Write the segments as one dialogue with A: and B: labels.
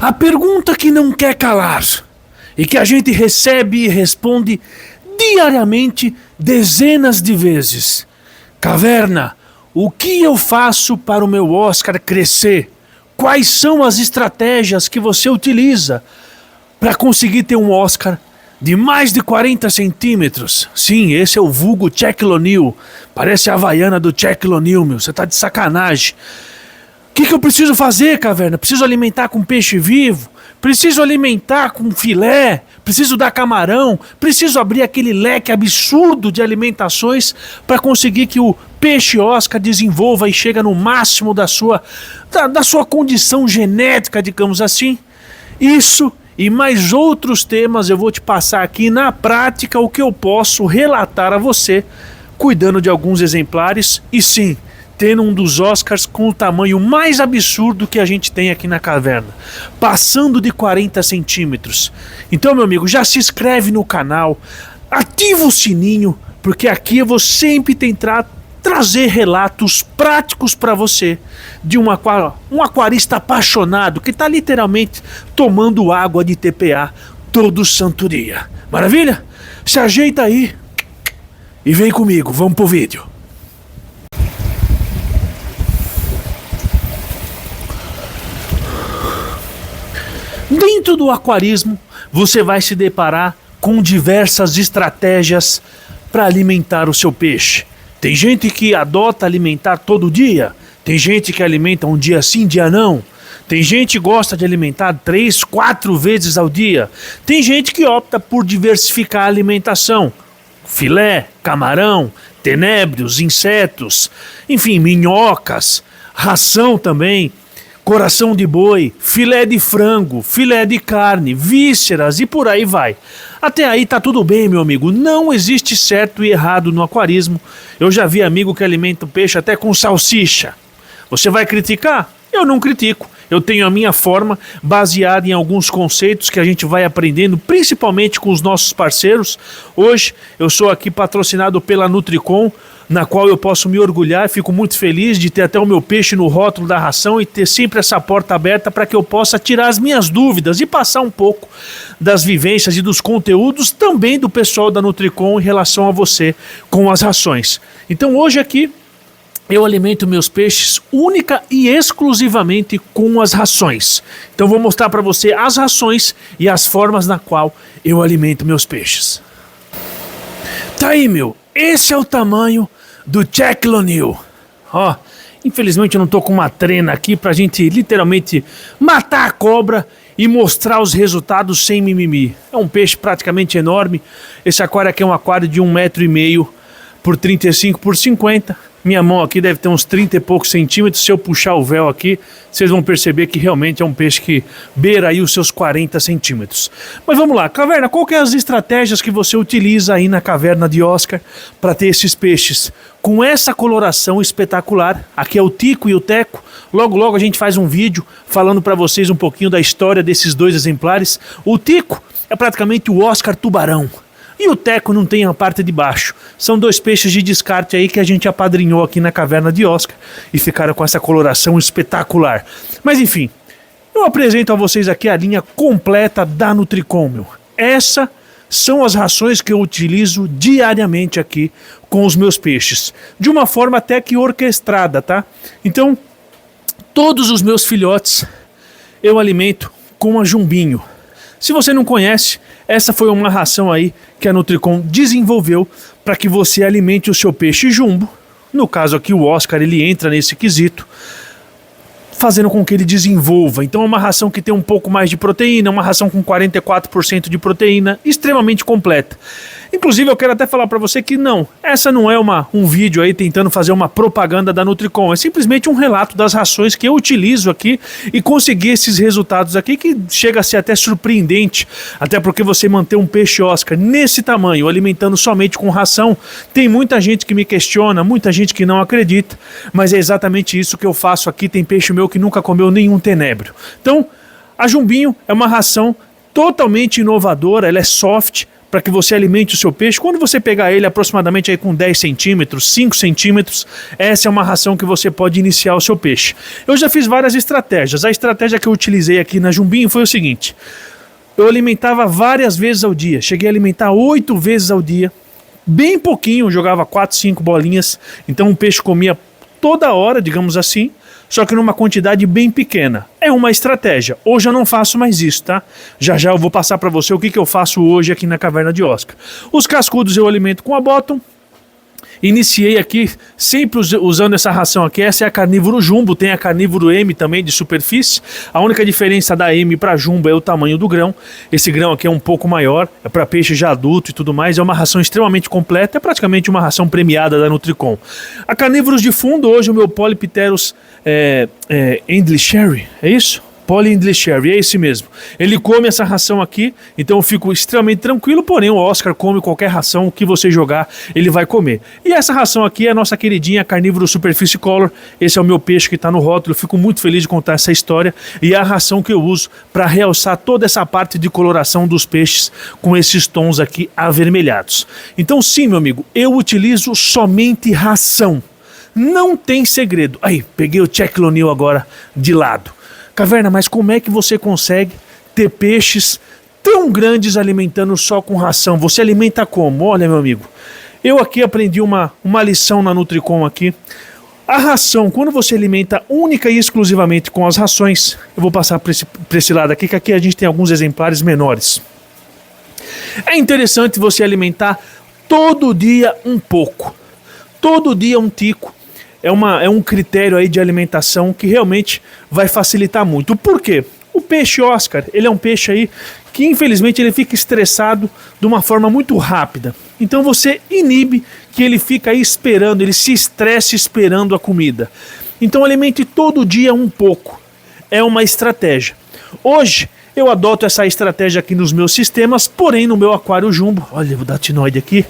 A: A pergunta que não quer calar e que a gente recebe e responde diariamente dezenas de vezes. Caverna, o que eu faço para o meu Oscar crescer? Quais são as estratégias que você utiliza para conseguir ter um Oscar de mais de 40 centímetros? Sim, esse é o vulgo Shaquille O'Neal. Parece a Havaiana do Shaquille O'Neal, meu. Você tá de sacanagem. O que eu preciso fazer, Caverna? Preciso alimentar com peixe vivo? Preciso alimentar com filé? Preciso dar camarão? Preciso abrir aquele leque absurdo de alimentações para conseguir que o peixe Oscar desenvolva e chega no máximo da sua condição genética, digamos assim? Isso e mais outros temas eu vou te passar aqui na prática o que eu posso relatar a você, cuidando de alguns exemplares e sim, tendo um dos Oscars com o tamanho mais absurdo que a gente tem aqui na caverna, passando de 40 centímetros. Então, meu amigo, já se inscreve no canal, ativa o sininho, porque aqui eu vou sempre tentar trazer relatos práticos para você de um aquarista apaixonado que está literalmente tomando água de TPA todo santo dia. Maravilha? Se ajeita aí e vem comigo, vamos pro vídeo. Dentro do aquarismo, você vai se deparar com diversas estratégias para alimentar o seu peixe. Tem gente que adota alimentar todo dia, tem gente que alimenta um dia sim, dia não. Tem gente que gosta de alimentar 3, 4 vezes ao dia. Tem gente que opta por diversificar a alimentação. Filé, camarão, tenébrios, insetos, enfim, minhocas, ração também. Coração de boi, filé de frango, filé de carne, vísceras e por aí vai. Até aí tá tudo bem, meu amigo. Não existe certo e errado no aquarismo. Eu já vi amigo que alimenta o peixe até com salsicha. Você vai criticar? Eu não critico. Eu tenho a minha forma baseada em alguns conceitos que a gente vai aprendendo, principalmente com os nossos parceiros. Hoje eu sou aqui patrocinado pela Nutricom, na qual eu posso me orgulhar, fico muito feliz de ter até o meu peixe no rótulo da ração e ter sempre essa porta aberta para que eu possa tirar as minhas dúvidas e passar um pouco das vivências e dos conteúdos também do pessoal da Nutricom em relação a você com as rações. Então hoje aqui eu alimento meus peixes única e exclusivamente com as rações. Então vou mostrar para você as rações e as formas na qual eu alimento meus peixes. Tá aí, meu. Esse é o tamanho do Shaquille O'Neal. Ó, infelizmente eu não tô com uma trena aqui pra gente literalmente matar a cobra e mostrar os resultados sem mimimi. É um peixe praticamente enorme. Esse aquário aqui é um aquário de 1,5 m por 35 por 50. Minha mão aqui deve ter uns 30 e poucos centímetros. Se eu puxar o véu aqui, vocês vão perceber que realmente é um peixe que beira aí os seus 40 centímetros. Mas vamos lá, Caverna, qual que é as estratégias que você utiliza aí na caverna de Oscar para ter esses peixes com essa coloração espetacular? Aqui é o Tico e o Teco. Logo, logo a gente faz um vídeo falando para vocês um pouquinho da história desses dois exemplares. O Tico é praticamente o Oscar tubarão. E o Teco não tem a parte de baixo. São dois peixes de descarte aí que a gente apadrinhou aqui na caverna de Oscar e ficaram com essa coloração espetacular. Mas enfim, eu apresento a vocês aqui a linha completa da Nutricom, meu. Essas são as rações que eu utilizo diariamente aqui com os meus peixes. De uma forma até que orquestrada, tá? Então, todos os meus filhotes eu alimento com a Jumbinho. Se você não conhece, essa foi uma ração aí que a Nutricom desenvolveu para que você alimente o seu peixe jumbo. No caso aqui o Oscar, ele entra nesse quesito, fazendo com que ele desenvolva. Então é uma ração que tem um pouco mais de proteína, uma ração com 44% de proteína, extremamente completa. Inclusive eu quero até falar para você que não, essa não é um vídeo aí tentando fazer uma propaganda da Nutricom, é simplesmente um relato das rações que eu utilizo aqui e consegui esses resultados aqui que chega a ser até surpreendente, até porque você manter um peixe Oscar nesse tamanho, alimentando somente com ração, tem muita gente que me questiona, muita gente que não acredita, mas é exatamente isso que eu faço aqui. Tem peixe meu que nunca comeu nenhum tenébrio. Então, a Jumbinho é uma ração totalmente inovadora, ela é soft, para que você alimente o seu peixe. Quando você pegar ele aproximadamente aí com 10 centímetros, 5 centímetros, essa é uma ração que você pode iniciar o seu peixe. Eu já fiz várias estratégias. A estratégia que eu utilizei aqui na Jumbinho foi o seguinte: eu alimentava várias vezes ao dia, cheguei a alimentar 8 vezes ao dia, bem pouquinho, jogava 4, 5 bolinhas, então o peixe comia toda hora, digamos assim, só que numa quantidade bem pequena. É uma estratégia. Hoje eu não faço mais isso, tá? Já já eu vou passar para você o que eu faço hoje aqui na Caverna de Oscar. Os cascudos eu alimento com a bottom. Iniciei aqui sempre usando essa ração aqui. Essa é a carnívoro jumbo, tem a carnívoro M também de superfície. A única diferença da M para jumbo é o tamanho do grão. Esse grão aqui é um pouco maior, é para peixe já adulto e tudo mais. É uma ração extremamente completa, é praticamente uma ração premiada da Nutricom. A carnívoros de fundo, hoje o meu Polypterus Endlesheri, é isso? Poly Endlesheri, é esse mesmo. Ele come essa ração aqui, então eu fico extremamente tranquilo, porém o Oscar come qualquer ração que você jogar, ele vai comer. E essa ração aqui é a nossa queridinha Carnívoro Superficie Color. Esse é o meu peixe que está no rótulo, eu fico muito feliz de contar essa história, e é a ração que eu uso para realçar toda essa parte de coloração dos peixes com esses tons aqui avermelhados. Então sim, meu amigo, eu utilizo somente ração. Não tem segredo. Aí, peguei o Shaquille O'Neal agora de lado. Caverna, mas como é que você consegue ter peixes tão grandes alimentando só com ração? Você alimenta como? Olha, meu amigo, eu aqui aprendi uma lição na Nutricom aqui. A ração, quando você alimenta única e exclusivamente com as rações, eu vou passar para esse lado aqui, que aqui a gente tem alguns exemplares menores. É interessante você alimentar todo dia um pouco, todo dia um tico. É um critério aí de alimentação que realmente vai facilitar muito. Por quê? O peixe Oscar, ele é um peixe aí que infelizmente ele fica estressado de uma forma muito rápida. Então você inibe que ele fica aí esperando, ele se estresse esperando a comida. Então alimente todo dia um pouco. É uma estratégia. Hoje eu adoto essa estratégia aqui nos meus sistemas, porém no meu aquário jumbo, olha o datinoide aqui,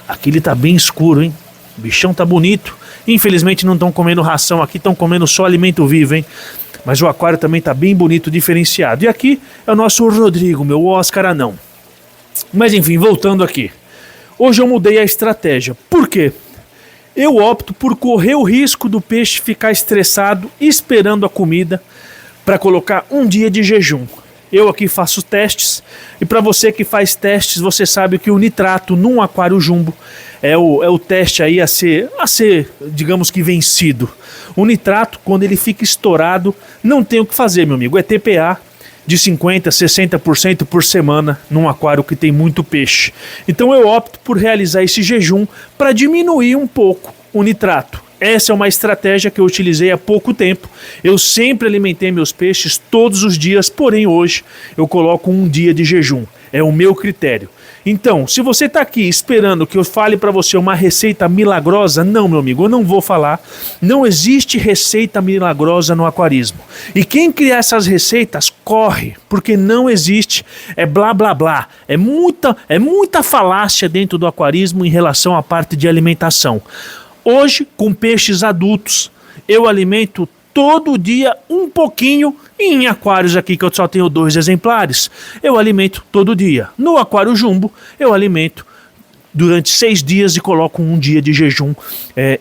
A: aqui ele tá bem escuro, hein? O bichão tá bonito. Infelizmente não estão comendo ração aqui, estão comendo só alimento vivo, hein? Mas o aquário também está bem bonito, diferenciado. E aqui é o nosso Rodrigo, meu Oscar anão. Mas enfim, voltando aqui. Hoje eu mudei a estratégia. Por quê? Eu opto por correr o risco do peixe ficar estressado esperando a comida para colocar um dia de jejum. Eu aqui faço testes, e para você que faz testes, você sabe que o nitrato num aquário jumbo é o teste aí a ser, digamos que vencido. O nitrato, quando ele fica estourado, não tem o que fazer, meu amigo. É TPA de 50%, 60% por semana num aquário que tem muito peixe. Então eu opto por realizar esse jejum para diminuir um pouco o nitrato. Essa é uma estratégia que eu utilizei há pouco tempo. Eu sempre alimentei meus peixes todos os dias, porém hoje eu coloco um dia de jejum. É o meu critério. Então, se você está aqui esperando que eu fale para você uma receita milagrosa, não, meu amigo, eu não vou falar. Não existe receita milagrosa no aquarismo. E quem criar essas receitas, corre, porque não existe, é blá blá blá. É muita falácia dentro do aquarismo em relação à parte de alimentação. Hoje, com peixes adultos, eu alimento todo dia um pouquinho. Em aquários aqui que eu só tenho 2 exemplares, eu alimento todo dia. No aquário jumbo, eu alimento durante 6 dias e coloco um dia de jejum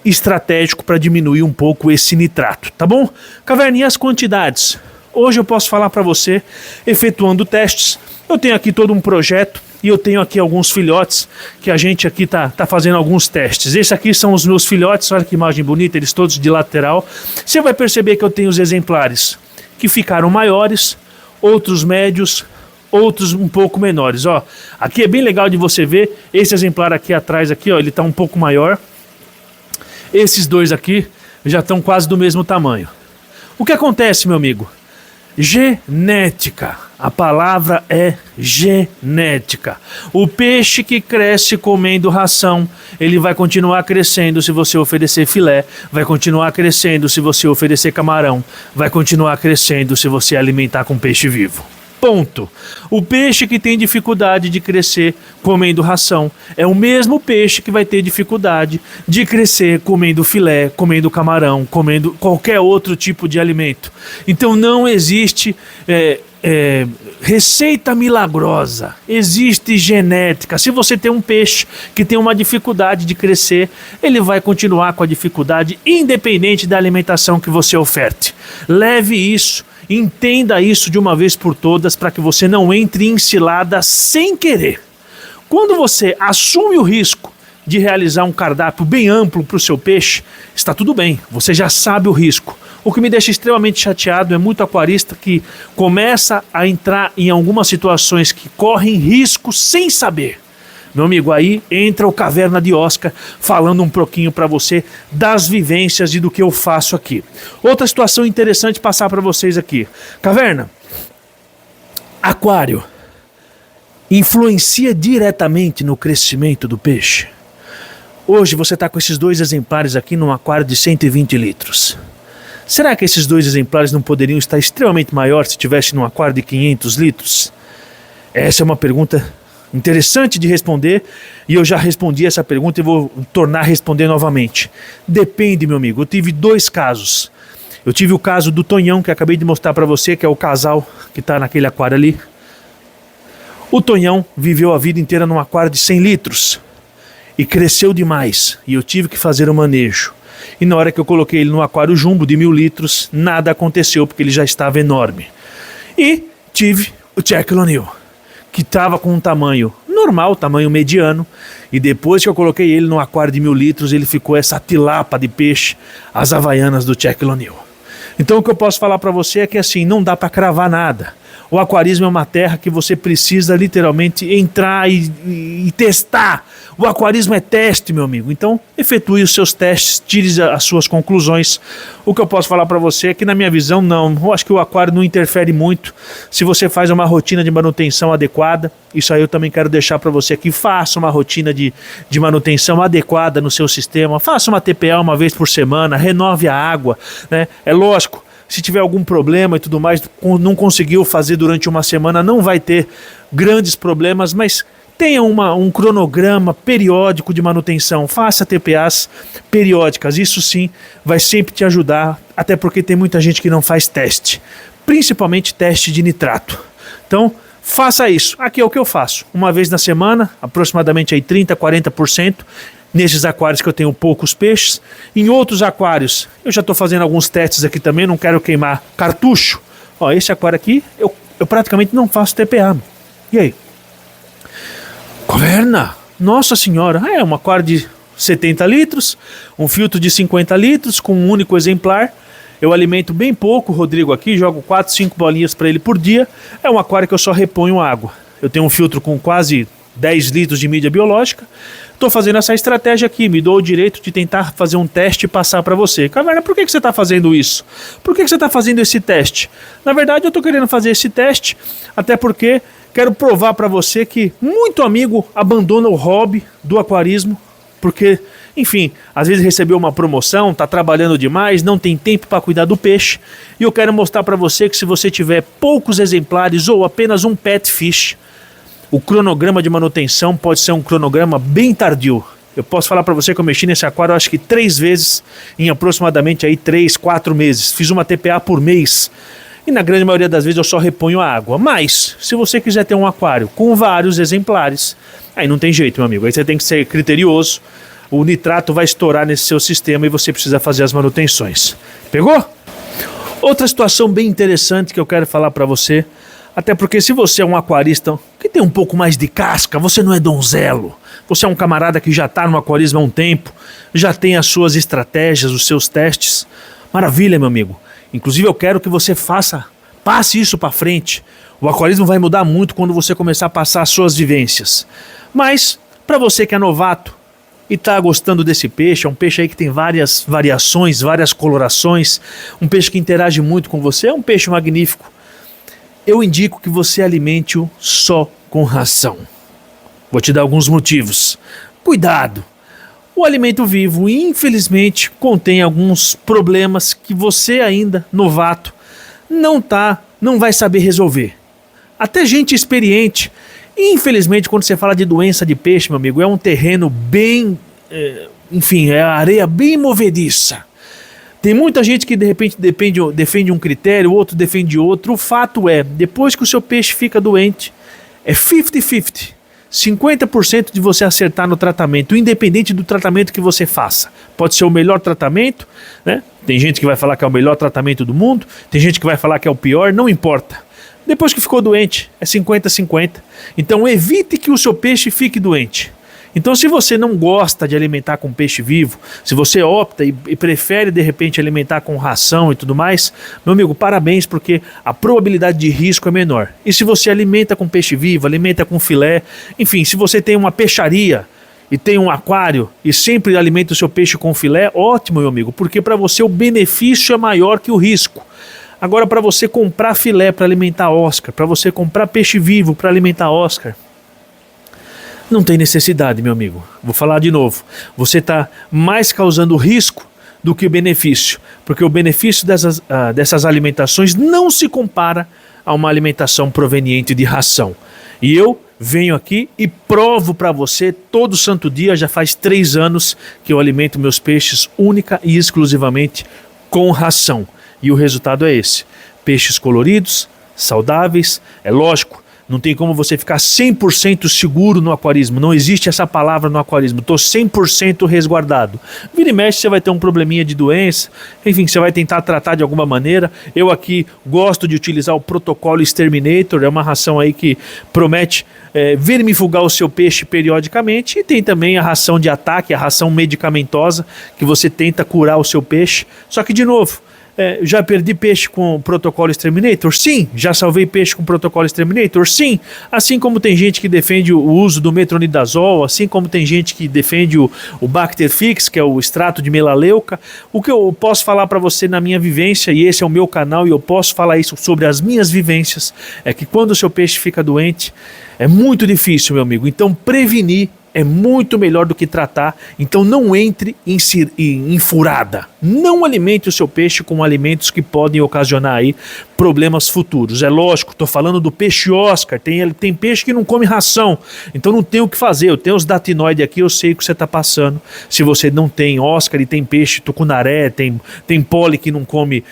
A: estratégico para diminuir um pouco esse nitrato, tá bom? Caverninha, as quantidades. Hoje eu posso falar para você, efetuando testes. Eu tenho aqui todo um projeto e eu tenho aqui alguns filhotes que a gente aqui tá fazendo alguns testes. Esses aqui são os meus filhotes, olha que imagem bonita, eles todos de lateral. Você vai perceber que eu tenho os exemplares que ficaram maiores, outros médios, outros um pouco menores, ó. Aqui é bem legal de você ver, esse exemplar aqui atrás aqui, ó, ele tá um pouco maior. Esses dois aqui já estão quase do mesmo tamanho. O que acontece, meu amigo? Genética. A palavra é genética. O peixe que cresce comendo ração, ele vai continuar crescendo se você oferecer filé, vai continuar crescendo se você oferecer camarão, vai continuar crescendo se você alimentar com peixe vivo. Ponto. O peixe que tem dificuldade de crescer comendo ração é o mesmo peixe que vai ter dificuldade de crescer comendo filé, comendo camarão, comendo qualquer outro tipo de alimento. Então não existe receita milagrosa, existe genética. Se você tem um peixe que tem uma dificuldade de crescer, ele vai continuar com a dificuldade independente da alimentação que você oferte. Leve isso, entenda isso de uma vez por todas para que você não entre em cilada sem querer. Quando você assume o risco de realizar um cardápio bem amplo para o seu peixe, está tudo bem, você já sabe o risco. O que me deixa extremamente chateado é muito aquarista que começa a entrar em algumas situações que correm risco sem saber. Meu amigo, aí entra o Caverna de Oscar falando um pouquinho para você das vivências e do que eu faço aqui. Outra situação interessante passar para vocês aqui. Caverna, aquário influencia diretamente no crescimento do peixe? Hoje você está com esses 2 exemplares aqui num aquário de 120 litros. Será que esses 2 exemplares não poderiam estar extremamente maiores se estivesse num aquário de 500 litros? Essa é uma pergunta interessante de responder e eu já respondi essa pergunta e vou tornar a responder novamente. Depende, meu amigo. Eu tive 2 casos. Eu tive o caso do Tonhão, que acabei de mostrar para você, que é o casal que está naquele aquário ali. O Tonhão viveu a vida inteira num aquário de 100 litros e cresceu demais e eu tive que fazer o manejo. E na hora que eu coloquei ele no aquário jumbo de 1000 litros, nada aconteceu porque ele já estava enorme. E tive o Shaquille O'Neal, que estava com um tamanho normal, tamanho mediano, e depois que eu coloquei ele no aquário de 1000 litros, ele ficou essa tilapa de peixe, as havaianas do Shaquille O'Neal. Então o que eu posso falar para você é que assim, não dá para cravar nada. O aquarismo é uma terra que você precisa literalmente entrar e testar. O aquarismo é teste, meu amigo. Então, efetue os seus testes, tire as suas conclusões. O que eu posso falar para você é que, na minha visão, não. Eu acho que o aquário não interfere muito. Se você faz uma rotina de manutenção adequada, isso aí eu também quero deixar para você aqui. Faça uma rotina de manutenção adequada no seu sistema. Faça uma TPA uma vez por semana. Renove a água, né? É lógico. Se tiver algum problema e tudo mais, não conseguiu fazer durante uma semana, não vai ter grandes problemas, mas tenha um cronograma periódico de manutenção, faça TPAs periódicas, isso sim vai sempre te ajudar, até porque tem muita gente que não faz teste, principalmente teste de nitrato. Então, faça isso, aqui é o que eu faço, uma vez na semana, aproximadamente aí 30%, 40%, nesses aquários que eu tenho poucos peixes. Em outros aquários, eu já estou fazendo alguns testes aqui também, não quero queimar cartucho. Ó, esse aquário aqui, eu praticamente não faço TPA. E aí? Caverna? Nossa senhora, é um aquário de 70 litros, um filtro de 50 litros com um único exemplar. Eu alimento bem pouco o Rodrigo aqui, jogo 4, 5 bolinhas para ele por dia. É um aquário que eu só reponho água. Eu tenho um filtro com quase 10 litros de mídia biológica. Estou fazendo essa estratégia aqui, me dou o direito de tentar fazer um teste e passar para você. Caverna, por que você está fazendo isso? Por que você está fazendo esse teste? Na verdade, eu estou querendo fazer esse teste, até porque quero provar para você que muito amigo abandona o hobby do aquarismo, porque, enfim, às vezes recebeu uma promoção, está trabalhando demais, não tem tempo para cuidar do peixe, e eu quero mostrar para você que se você tiver poucos exemplares ou apenas um pet fish, o cronograma de manutenção pode ser um cronograma bem tardio. Eu posso falar para você que eu mexi nesse aquário acho que 3 vezes em aproximadamente aí 3, 4 meses. Fiz uma TPA por mês e na grande maioria das vezes eu só reponho a água. Mas se você quiser ter um aquário com vários exemplares, aí não tem jeito, meu amigo. Aí você tem que ser criterioso. O nitrato vai estourar nesse seu sistema e você precisa fazer as manutenções. Pegou? Outra situação bem interessante que eu quero falar para você, até porque se você é um aquarista que tem um pouco mais de casca, você não é donzelo, você é um camarada que já está no aquarismo há um tempo, já tem as suas estratégias, os seus testes, maravilha, meu amigo. Inclusive eu quero que você passe isso para frente. O aquarismo vai mudar muito quando você começar a passar as suas vivências. Mas, para você que é novato e está gostando desse peixe, é um peixe aí que tem várias variações, várias colorações, um peixe que interage muito com você, é um peixe magnífico. Eu indico que você alimente-o só com ração. Vou te dar alguns motivos. Cuidado! O alimento vivo, infelizmente, contém alguns problemas que você ainda, novato, não vai saber resolver. Até gente experiente. Infelizmente, quando você fala de doença de peixe, meu amigo, é um terreno bem... é areia bem movediça. Tem muita gente que de repente defende um critério, o outro defende outro. O fato é, depois que o seu peixe fica doente, é 50-50. 50% de você acertar no tratamento, independente do tratamento que você faça. Pode ser o melhor tratamento, né? Tem gente que vai falar que é o melhor tratamento do mundo, tem gente que vai falar que é o pior, não importa. Depois que ficou doente, é 50-50. Então evite que o seu peixe fique doente. Então, se você não gosta de alimentar com peixe vivo, se você opta e prefere de repente alimentar com ração e tudo mais, meu amigo, parabéns, porque a probabilidade de risco é menor. E se você alimenta com peixe vivo, alimenta com filé, enfim, se você tem uma peixaria e tem um aquário e sempre alimenta o seu peixe com filé, ótimo, meu amigo, porque para você o benefício é maior que o risco. Agora, para você comprar filé para alimentar Oscar, para você comprar peixe vivo para alimentar Oscar, não tem necessidade, meu amigo. Vou falar de novo. Você está mais causando risco do que o benefício, porque o benefício dessas alimentações não se compara a uma alimentação proveniente de ração. E eu venho aqui e provo para você todo santo dia, já faz 3 anos que eu alimento meus peixes única e exclusivamente com ração. E o resultado é esse. Peixes coloridos, saudáveis, é lógico. Não tem como você ficar 100% seguro no aquarismo. Não existe essa palavra no aquarismo. Estou 100% resguardado. Vira e mexe, você vai ter um probleminha de doença. Enfim, você vai tentar tratar de alguma maneira. Eu aqui gosto de utilizar o protocolo Exterminator. É uma ração aí que promete vermifugar o seu peixe periodicamente. E tem também a ração de ataque, a ração medicamentosa, que você tenta curar o seu peixe. Só que, de novo, já perdi peixe com o protocolo Exterminator? Sim. Já salvei peixe com o protocolo Exterminator? Sim. Assim como tem gente que defende o uso do metronidazol, assim como tem gente que defende o Bacterfix, que é o extrato de melaleuca. O que eu posso falar para você na minha vivência, e esse é o meu canal e eu posso falar isso sobre as minhas vivências, é que quando o seu peixe fica doente, é muito difícil, meu amigo. Então prevenir é muito melhor do que tratar. Então não entre em furada. Não alimente o seu peixe com alimentos que podem ocasionar aí problemas futuros. É lógico, estou falando do peixe Oscar. Tem peixe que não come ração. Então não tem o que fazer. Eu tenho os datinoides aqui, eu sei o que você está passando. Se você não tem Oscar e tem peixe tucunaré, tem pole que não come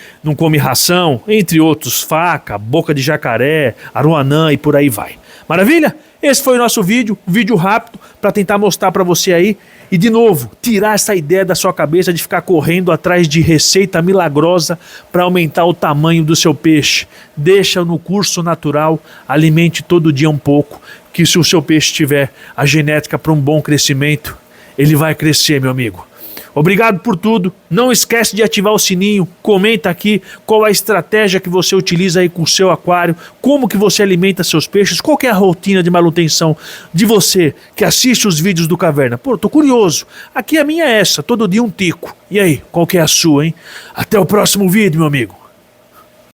A: ração, entre outros, faca, boca de jacaré, aruanã e por aí vai. Maravilha? Esse foi o nosso vídeo rápido para tentar mostrar para você aí e, de novo, tirar essa ideia da sua cabeça de ficar correndo atrás de receita milagrosa para aumentar o tamanho do seu peixe. Deixa no curso natural, alimente todo dia um pouco, que se o seu peixe tiver a genética para um bom crescimento, ele vai crescer, meu amigo. Obrigado por tudo. Não esquece de ativar o sininho. Comenta aqui qual a estratégia que você utiliza aí com o seu aquário, como que você alimenta seus peixes, qual que é a rotina de manutenção de você que assiste os vídeos do Caverna. Pô, tô curioso. Aqui a minha é essa, todo dia um tico. E aí, qual que é a sua, hein? Até o próximo vídeo, meu amigo.